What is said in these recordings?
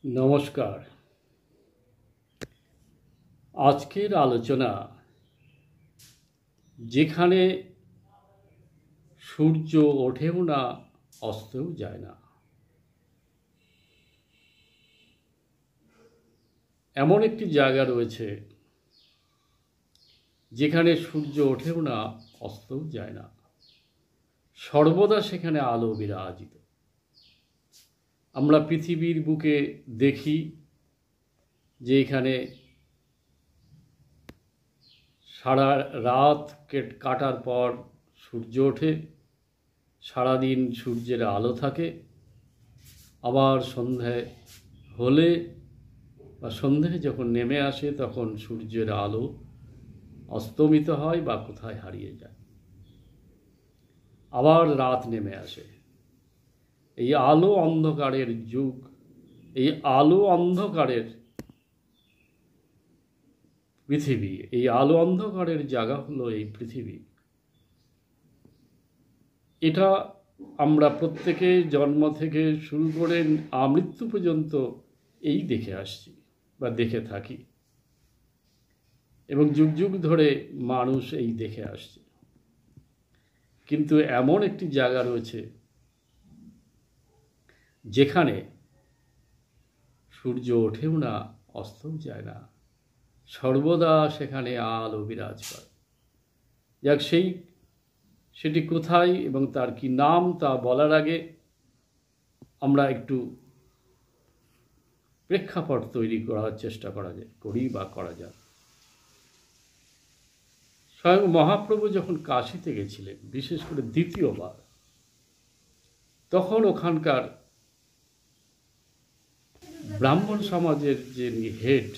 নমস্কার। আজকের আলোচনা যেখানে সূর্য ওঠেও না, অস্তও যায় না, এমন একটি জায়গা রয়েছে যেখানে সূর্য ওঠেও না, অস্তও যায় না, সর্বদা সেখানে আলো বিরাজিত। আমরা পৃথিবীর বুকে দেখি যে এখানে সারা রাত কাটার পর সূর্য ওঠে, সারাদিন সূর্যের আলো থাকে, আবার সন্ধ্যায় হলে বা সন্ধ্যায় যখন নেমে আসে তখন সূর্যের আলো অস্তমিত হয় বা কোথায় হারিয়ে যায়, আবার রাত নেমে আসে। এই আলো অন্ধকারের যুগ, এই আলো অন্ধকারের পৃথিবী, এই আলো অন্ধকারের জায়গা হলো এই পৃথিবী। এটা আমরা প্রত্যেকে জন্ম থেকে শুরু করে আমৃত্যু পর্যন্ত এই দেখে আসছি বা দেখে থাকি, এবং যুগ যুগ ধরে মানুষ এই দেখে আসছে। কিন্তু এমন একটি জায়গা রয়েছে যেখানে সূর্য ওঠেও না, অস্তও যায় না, সর্বদা সেখানে আলো বিরাজ করে। যাক, সেটি কোথায় এবং তার কি নাম তা বলার আগে আমরা একটু প্রেক্ষাপট তৈরি করার চেষ্টা করা যায়। স্বয়ং মহাপ্রভু যখন কাশীতে গেছিলেন, বিশেষ করে দ্বিতীয়বার, তখন ওখানকার ব্রাহ্মণ সমাজের যে হেড,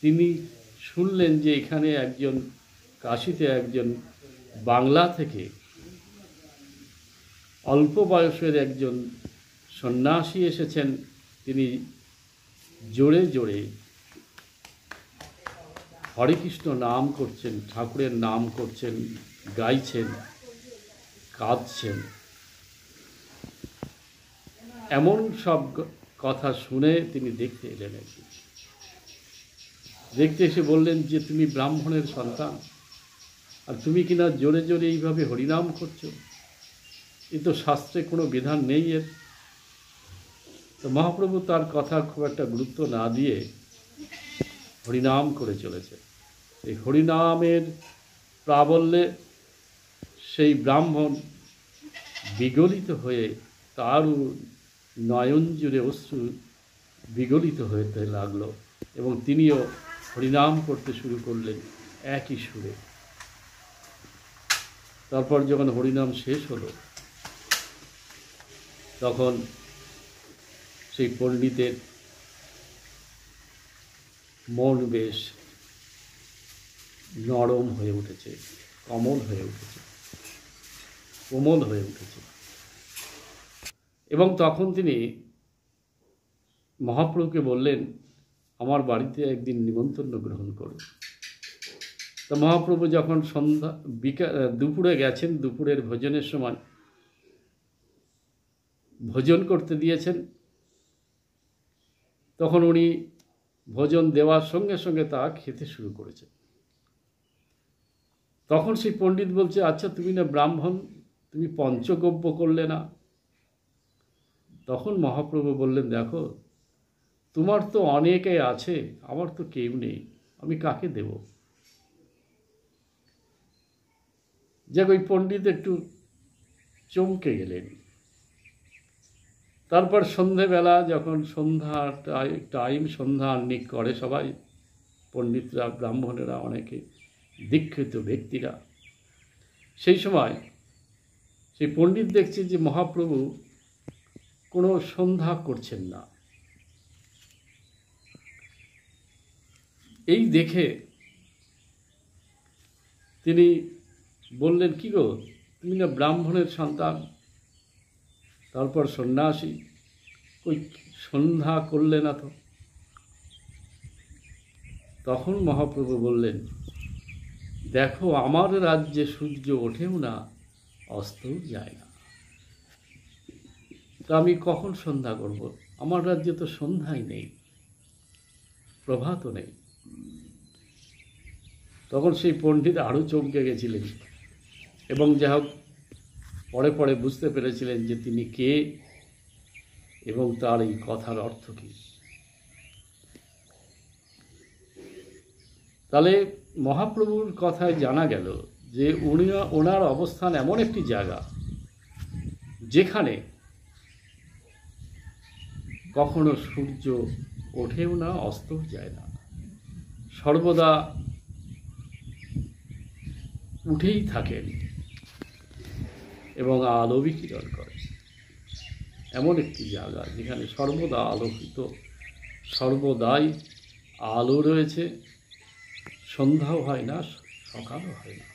তিনি শুনলেন যে এখানে কাশীতে একজন বাংলা থেকে অল্প বয়সের একজন সন্ন্যাসী এসেছেন। তিনি জোরে জোরে হরে কৃষ্ণ নাম করছেন, ঠাকুরের নাম করছেন, গাইছেন, কাঁদছেন। এমন সব কথা শুনে তিনি দেখতে এলেন। দেখতে এসে বললেন যে, তুমি ব্রাহ্মণের সন্তান, আর তুমি কিনা জোরে জোরে এইভাবে হরিনাম করছো, এ তো শাস্ত্রে কোনো বিধান নেই এর। তো মহাপ্রভু তার কথা খুব একটা গুরুত্ব না দিয়ে হরিনাম করে চলেছে। এই হরিনামের প্রাবল্যে সেই ব্রাহ্মণ বিগলিত হয়ে, তারও নয়ন জুড়ে অশ্রু বিগলিত হতে লাগলো, এবং তিনিও হরিনাম করতে শুরু করলেন একই সুরে। তারপর যখন হরিনাম শেষ হলো, তখন সেই পণ্ডিতের মন বেশ নরম হয়ে উঠেছে, কোমল হয়ে উঠেছে। এবং তখন তিনি মহাপ্রভুকে বললেন, আমার বাড়িতে একদিন নিমন্ত্রণ গ্রহণ করুন। তো মহাপ্রভু যখন দুপুরে গেছেন, দুপুরের ভোজনের সময় ভোজন করতে দিয়েছেন, তখন উনি ভোজন দেওয়ার সঙ্গে সঙ্গে তা খেতে শুরু করেছেন। তখন সেই পণ্ডিত বলছে, আচ্ছা তুমি না ব্রাহ্মণ, তুমি পঞ্চগব্য করলে না? তখন মহাপ্রভু বললেন, দেখো, তোমার তো অনেকে আছে, আমার তো কেউ নেই, আমি কাকে দেব? যাক, ওই পণ্ডিত একটু চমকে গেলেন। তারপর সন্ধেবেলা যখন সন্ধ্যা আহ্নিক করে সবাই, পণ্ডিতরা, ব্রাহ্মণেরা, অনেকে দীক্ষিত ব্যক্তিরা, সেই সময় সেই পণ্ডিত দেখছে যে মহাপ্রভু কোনো সন্ধ্যা করছেন না। এই দেখে তিনি বললেন, কি গো, তুমি না ব্রাহ্মণের সন্তান, তারপর সন্ন্যাসী, ওই সন্ধ্যা করলে না তো? তখন মহাপ্রভু বললেন, দেখো, আমার রাজ্যে সূর্য ওঠেও না, অস্তও যায় না। তা আমি কখন সন্ধ্যা করব? আমার রাজ্যে তো সন্ধ্যাই নেই, প্রভাতও নেই। তখন সেই পণ্ডিত আরও চমকে গেছিলেন এবং যা হোক পরে পরে বুঝতে পেরেছিলেন যে তিনি কে এবং তার এই কথার অর্থ কী। তাহলে মহাপ্রভুর কথায় জানা গেল যে ওনার অবস্থান এমন একটি জায়গা যেখানে কখনো সূর্য ওঠেও না, অস্তও যায় না, সর্বদা উঠেই থাকেন এবং আলো বিকিরণ করে। এমন একটি জায়গা যেখানে সর্বদা আলোকিত, সর্বদাই আলো রয়েছে, সন্ধ্যাও হয় না, সকালও হয় না।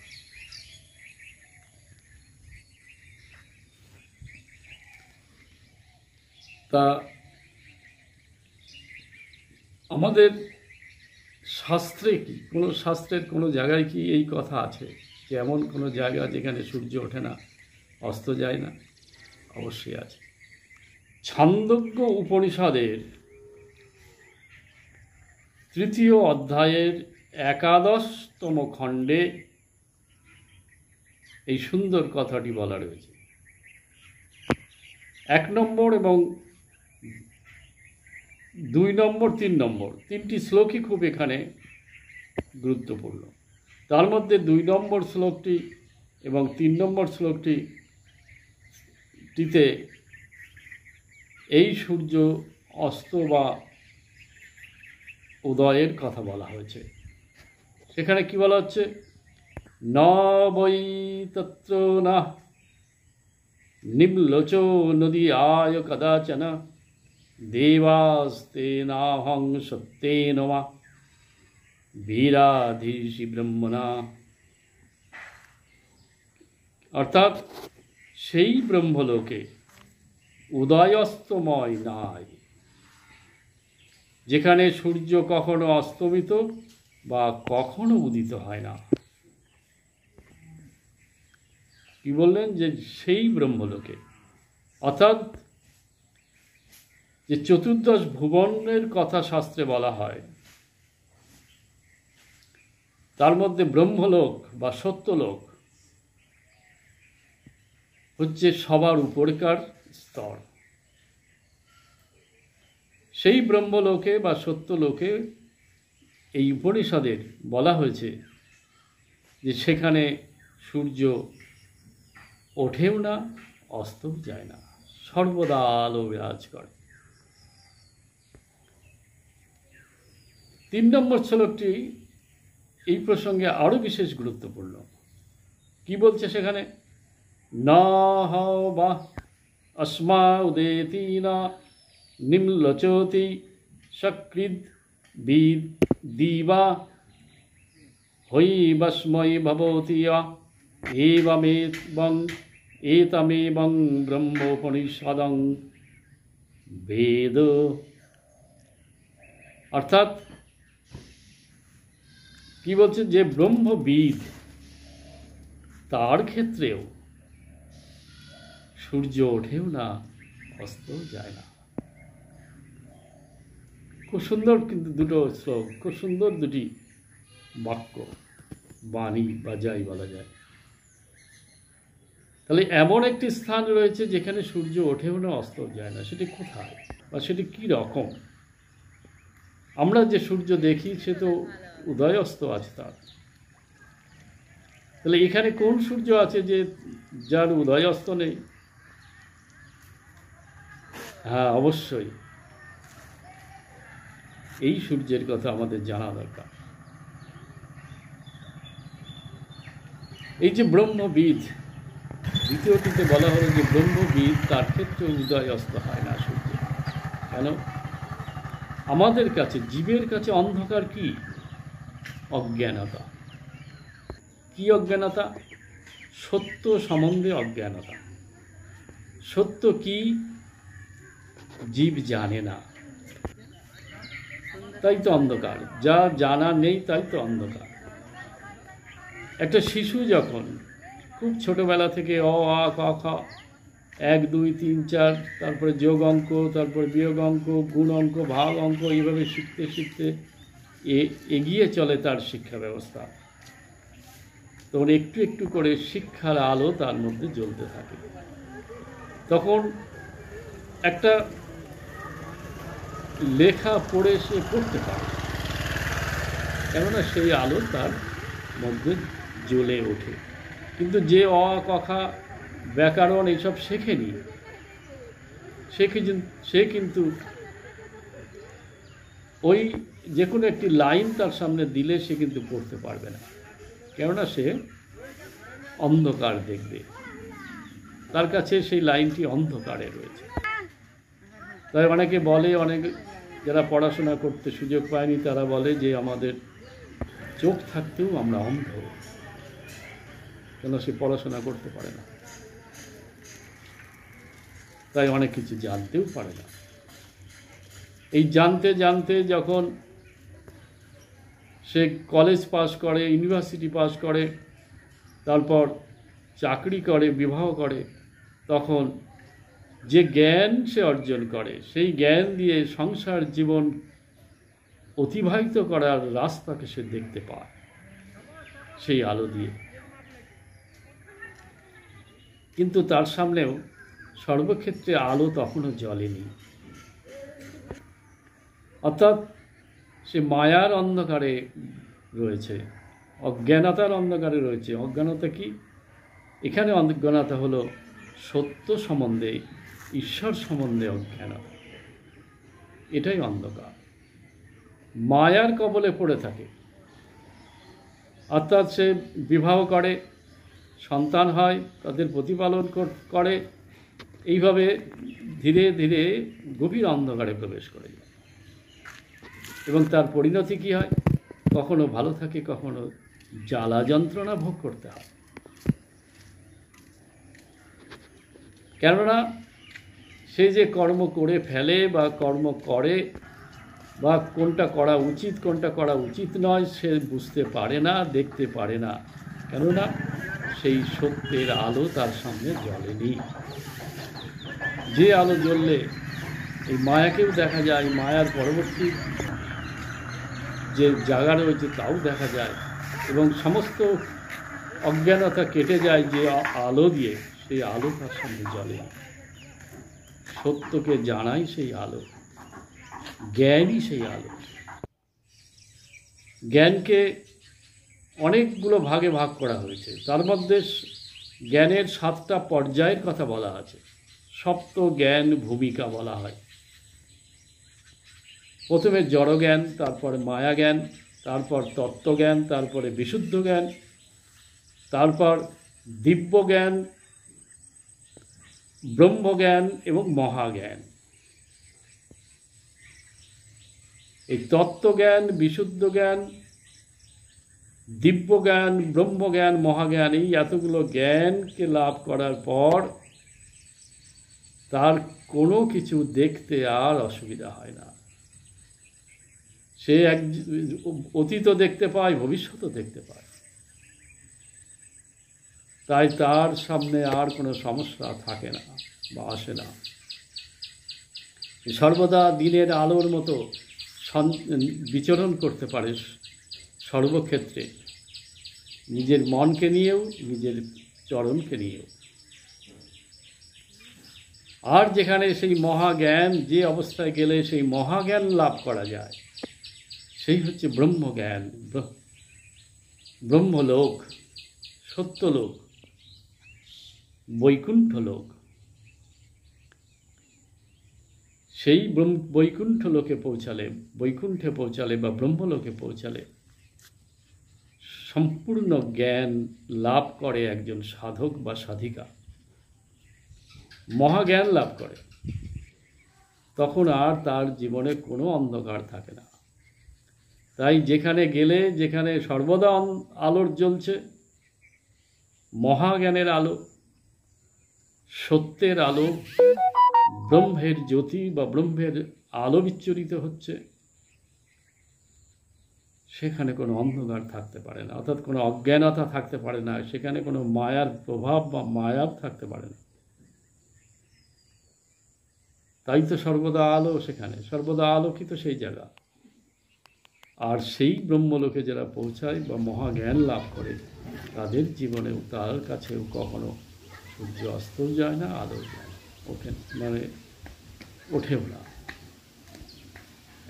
তা আমাদের শাস্ত্রে কি, কোনো শাস্ত্রের কোনো জায়গায় কি এই কথা আছে যে এমন কোনো জায়গা যেখানে সূর্য ওঠে না, অস্ত যায় না? অবশ্যই আছে। ছান্দোগ্য উপনিষদের 3য় অধ্যায়ের 11তম খণ্ডে এই সুন্দর কথাটি বলা রয়েছে। 1 নম্বর এবং 2 নম্বর, 3 নম্বর, 3টি শ্লোকই খুব এখানে গুরুত্বপূর্ণ। তার মধ্যে 2 নম্বর শ্লোকটি এবং 3 নম্বর শ্লোকটিতে এই সূর্য অস্ত বা উদয়ের কথা বলা হয়েছে। সেখানে কি বলা হচ্ছে? ন বৈ তত্র না নিম্লোচো নদী আয় কদাচন দেবাস্তে নাহং সত্যেন মা বীরাধীশি ব্রহ্মণা। অর্থাৎ সেই ব্রহ্মলোকে উদয়স্তময় নাই, যেখানে সূর্য কখনো অস্তমিত বা কখনো উদিত হয় না। কি বললেন? যে সেই ব্রহ্মলোকে, অর্থাৎ যে 14 ভুবনের কথা শাস্ত্রে বলা হয়, তার মধ্যে ব্রহ্মলোক বা সত্যলোক হচ্ছে সবার উপরকার স্তর। সেই ব্রহ্মলোকে বা সত্যলোকে এই উপনিষদের বলা হয়েছে যে সেখানে সূর্য ওঠেও না, অস্তও যায় না, সর্বদা আলো বিরাজ করে। 3 নম্বর শ্লোকটি এই প্রসঙ্গে আরও বিশেষ গুরুত্বপূর্ণ। কি বলছে সেখানে? না বা अस्मा उदेति न निम्लोचोति सकृद दीवा হৈবস্মৈ ভবতি এতমেবং ব্রহ্মোপনিষদং বেদ। অর্থাৎ কি বলছে? যে ব্রহ্মবিদ, তার ক্ষেত্রেও সূর্য ওঠেও না, অস্তও যায় না। খুব সুন্দর কিন্তু দুটো শ্লোক, খুব সুন্দর দুটি বাক্য, বাণী বা যাই বলা যায়। তাহলে এমন একটি স্থান রয়েছে যেখানে সূর্য ওঠেও না, অস্তও যায় না। সেটি কোথায় বা সেটি কী রকম? আমরা যে সূর্য দেখি সে তো উদয় অস্ত আছে তার। তাহলে এখানে কোন সূর্য আছে যে যার উদয় অস্ত নেই? হ্যাঁ, অবশ্যই এই সূর্যের কথা আমাদের জানা দরকার। এই যে ব্রহ্মবিদ, দ্বিতীয়টিতে বলা হলো যে ব্রহ্মবিদ, তার ক্ষেত্রে উদয় অস্ত হয় না সূর্য। কেন? আমাদের কাছে, জীবের কাছে অন্ধকার কি? অজ্ঞানতা। কি অজ্ঞানতা? সত্য সম্বন্ধে অজ্ঞানতা। সত্য কি জীব জানে না, তাই তো অন্ধকার। যা জানা নেই তাই তো অন্ধকার। একটা শিশু যখন খুব ছোটবেলা থেকে অ আ ক খ 1 2 3 4, তারপরে যোগ অঙ্ক, তারপরে বিয়োগ অঙ্ক, গুণ অঙ্ক, ভাগ অঙ্ক, এইভাবে শিখতে শিখতে এগিয়ে চলে তার শিক্ষা ব্যবস্থা। তখন একটু একটু করে শিক্ষার আলো তার মধ্যে জ্বলতে থাকে। তখন একটা লেখা পড়ে সে পড়তে পারে, কেননা সেই আলো তার মধ্যে জ্বলে ওঠে। কিন্তু যে অ ক খ ব্যাকরণ এইসব শেখেনি, সে কিন্তু ওই যে কোনো একটি লাইন তার সামনে দিলে সে কিন্তু পড়তে পারবে না, কেননা সে অন্ধকার দেখবে, তার কাছে সেই লাইনটি অন্ধকারে রয়েছে। তাই অনেকে বলে, অনেক যারা পড়াশোনা করতে সুযোগ পায়নি তারা বলে যে আমাদের চোখ থাকতেও আমরা অন্ধ, কেন সে পড়াশোনা করতে পারে না, তাই অনেক কিছু জানতেও পারে না। এই জানতে জানতে যখন সে কলেজ পাস করে, ইউনিভার্সিটি পাস করে, তারপর চাকরি করে, বিবাহ করে, তখন যে জ্ঞান সে অর্জন করে সেই জ্ঞান দিয়ে সংসার জীবন অতিবাহিত করার রাস্তাকে সে দেখতে পায় সেই আলো দিয়ে। কিন্তু তার সামনেও সর্বক্ষেত্রে আলো তখনও জ্বলেনি, অর্থাৎ সে মায়ার অন্ধকারে রয়েছে, অজ্ঞানতার অন্ধকারে রয়েছে। অজ্ঞানতা কি? এখানে অজ্ঞানতা হলো সত্য সম্বন্ধে, ঈশ্বর সম্বন্ধে অজ্ঞানতা, এটাই অন্ধকার। মায়ার কবলে পড়ে থাকে, অর্থাৎ সে বিবাহ করে, সন্তান হয়, তাদের প্রতিপালন করে, এইভাবে ধীরে ধীরে গভীর অন্ধকারে প্রবেশ করে যায়। এবং তার পরিণতি কী হয়? কখনো ভালো থাকে, কখনো জ্বালা যন্ত্রণা ভোগ করতে হয়। কেননা সে যে কর্ম করে ফেলে বা কর্ম করে, বা কোনটা করা উচিত কোনটা করা উচিত নয় সে বুঝতে পারে না, দেখতে পারে না, কেননা সেই সত্যের আলো তার সামনে জ্বলেনি। যে আলো জ্বললে এই মায়াকেও দেখা যায়, মায়ার পরবর্তী যে জায়গা রয়েছে তাও দেখা যায়, এবং সমস্ত অজ্ঞানতা কেটে যায় যে আলো দিয়ে, সেই আলো তার সামনে জ্বলে। সত্যকে জানাই সেই আলো, জ্ঞানই সেই আলো। জ্ঞানকে অনেকগুলো ভাগে ভাগ করা হয়েছে, তার মধ্যে জ্ঞানের 7টা পর্যায়ের কথা বলা আছে। সপ্ত জ্ঞান ভূমিকা বলা হয়। প্রথমে জড়জ্ঞান, তারপরে মায়া জ্ঞান, তারপর তত্ত্বজ্ঞান, তারপরে বিশুদ্ধ জ্ঞান, তারপর দিব্য জ্ঞান, ব্রহ্মজ্ঞান এবং মহাজ্ঞান। এই তত্ত্বজ্ঞান, বিশুদ্ধ জ্ঞান, দিব্য জ্ঞান, ব্রহ্মজ্ঞান, মহাজ্ঞান, এই এতগুলো জ্ঞানকে লাভ করার পর তার কোনো কিছু দেখতে আর অসুবিধা হয় না। সে অতীতও দেখতে পায়, ভবিষ্যৎও দেখতে পায়, তাই তার সামনে আর কোনো সমস্যা থাকে না বা আসে না। সর্বদা দিনের আলোর মতো বিচরণ করতে পারে সর্বক্ষেত্রে, নিজের মনকে নিয়েও, নিজের চরণকে নিয়েও। আর যেখানে সেই মহাজ্ঞান, যে অবস্থায় গেলে সেই মহাজ্ঞান লাভ করা যায়, সেই হচ্ছে ব্রহ্মজ্ঞান, ব্রহ্মলোক, সত্যলোক, বৈকুণ্ঠ লোক। সেই বৈকুণ্ঠ লোকে পৌঁছালে, বৈকুণ্ঠে পৌঁছালে বা ব্রহ্মলোকে পৌঁছালে সম্পূর্ণ জ্ঞান লাভ করে একজন সাধক বা সাধিকা, মহাজ্ঞান লাভ করে, তখন আর তার জীবনে কোনো অন্ধকার থাকে না। তাই যেখানে গেলে, যেখানে সর্বদা আলোর জ্বলছে, মহাজ্ঞানের আলো, সত্যের আলো, ব্রহ্মের জ্যোতি বা ব্রহ্মের আলো বিচ্ছুরিত হচ্ছে, সেখানে কোনো অন্ধকার থাকতে পারে না, অর্থাৎ কোনো অজ্ঞানতা থাকতে পারে না, সেখানে কোনো মায়ার প্রভাব বা মায়া থাকতে পারে না। তাই তো সর্বদা আলো, সেখানে সর্বদা আলোকিত সেই জায়গা। আর সেই ব্রহ্মলোকে যারা পৌঁছায় বা মহাজ্ঞান লাভ করে, তাদের জীবনেও তার কাছেও কখনো সূর্য অস্তও যায় না, আলো যায় না, ওঠে মানে ওঠেও না।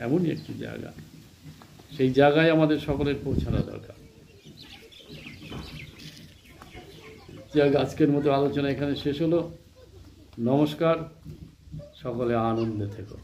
এমনই একটি জায়গা, সেই জায়গায় আমাদের সকলের পৌঁছানো দরকার। যাক, আজকের মতো আলোচনা এখানে শেষ হলো। নমস্কার, সকলে আনন্দে থেকো।